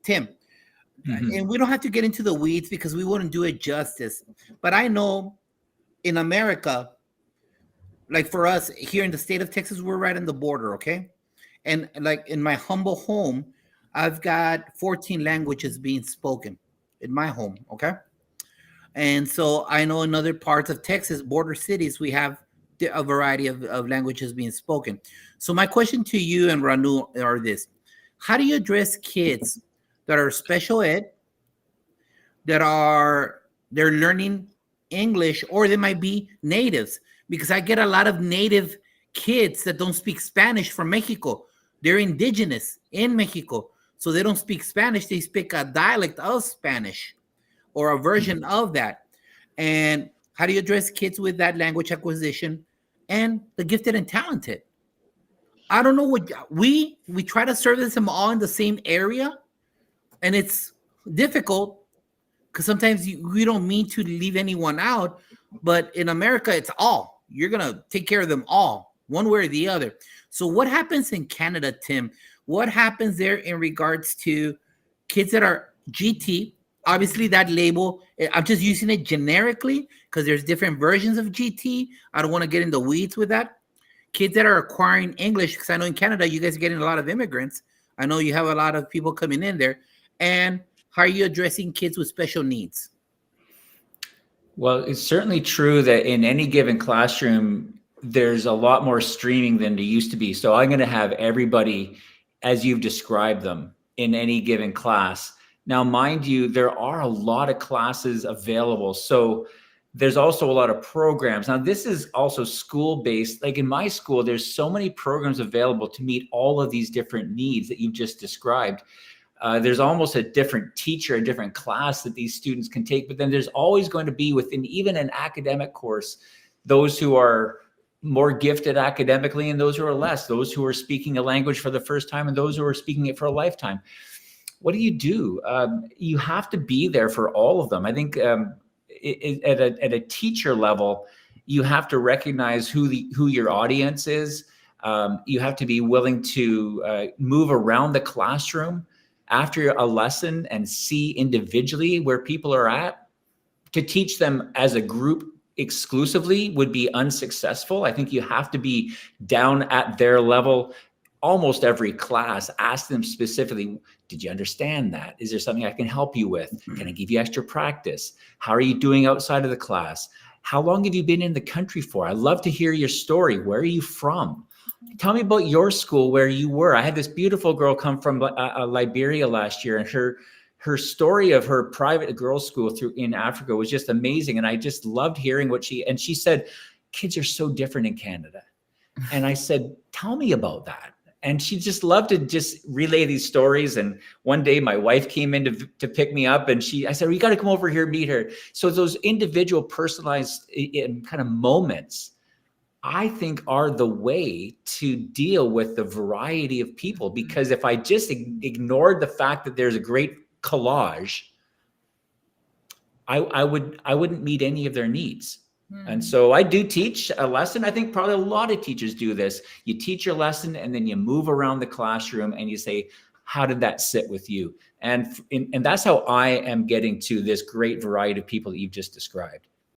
Tim, Mm-hmm. and we don't have to get into the weeds because we wouldn't do it justice. But I know in America, like for us here in the state of Texas, we're right on the border, okay? And like in my humble home, I've got 14 languages being spoken in my home, okay? And so I know in other parts of Texas, border cities, we have a variety of languages being spoken. So my question to you and Ranu are this: how do you address kids that are special ed, that are they're learning English, or they might be natives? Because I get a lot of native kids that don't speak Spanish from Mexico. They're indigenous in Mexico, so they don't speak Spanish. They speak a dialect of Spanish or a version of that. And how do you address kids with that language acquisition and the gifted and talented? I don't know what we try to service them all in the same area, and it's difficult because sometimes we don't mean to leave anyone out, but in America, it's all. You're going to take care of them all, one way or the other. So what happens in Canada, Tim? What happens there in regards to kids that are GT? Obviously, that label, I'm just using it generically because there's different versions of GT. I don't want to get in the weeds with that. Kids that are acquiring English, because I know in Canada, you guys are getting a lot of immigrants. I know you have a lot of people coming in there. And how are you addressing kids with special needs? Well, it's certainly true that in any given classroom, there's a lot more streaming than there used to be. So I'm going to have everybody, as you've described them, in any given class. Now, mind you, there are a lot of classes available. So there's also a lot of programs. Now, this is also school-based. Like in my school, there's so many programs available to meet all of these different needs that you've just described. There's almost a different teacher, a different class that these students can take. But then there's always going to be within even an academic course, those who are more gifted academically and those who are less, those who are speaking a language for the first time and those who are speaking it for a lifetime. What do? You have to be there for all of them. I think at a teacher level, you have to recognize who your audience is. You have to be willing to move around the classroom after a lesson and see individually where people are at. To teach them as a group exclusively would be unsuccessful. I think you have to be down at their level. Almost every class, ask them specifically, did you understand that? Is there something I can help you with? Can I give you extra practice? How are you doing outside of the class? How long have you been in the country for? I'd love to hear your story. Where are you from? Tell me about your school, where you were. I had this beautiful girl come from Liberia last year, and her story of her private girls' school in Africa was just amazing. And I just loved hearing and she said, kids are so different in Canada. And I said, tell me about that. And she just loved to just relay these stories. And one day my wife came in to pick me up, and I said, you got to come over here, meet her. So those individual personalized kind of moments, I think, are the way to deal with the variety of people. Because if I just ignored the fact that there's a great collage, I wouldn't meet any of their needs. And so I do teach a lesson. I think probably a lot of teachers do this. You teach your lesson and then you move around the classroom and you say, how did that sit with you? And that's how I am getting to this great variety of people that you've just described.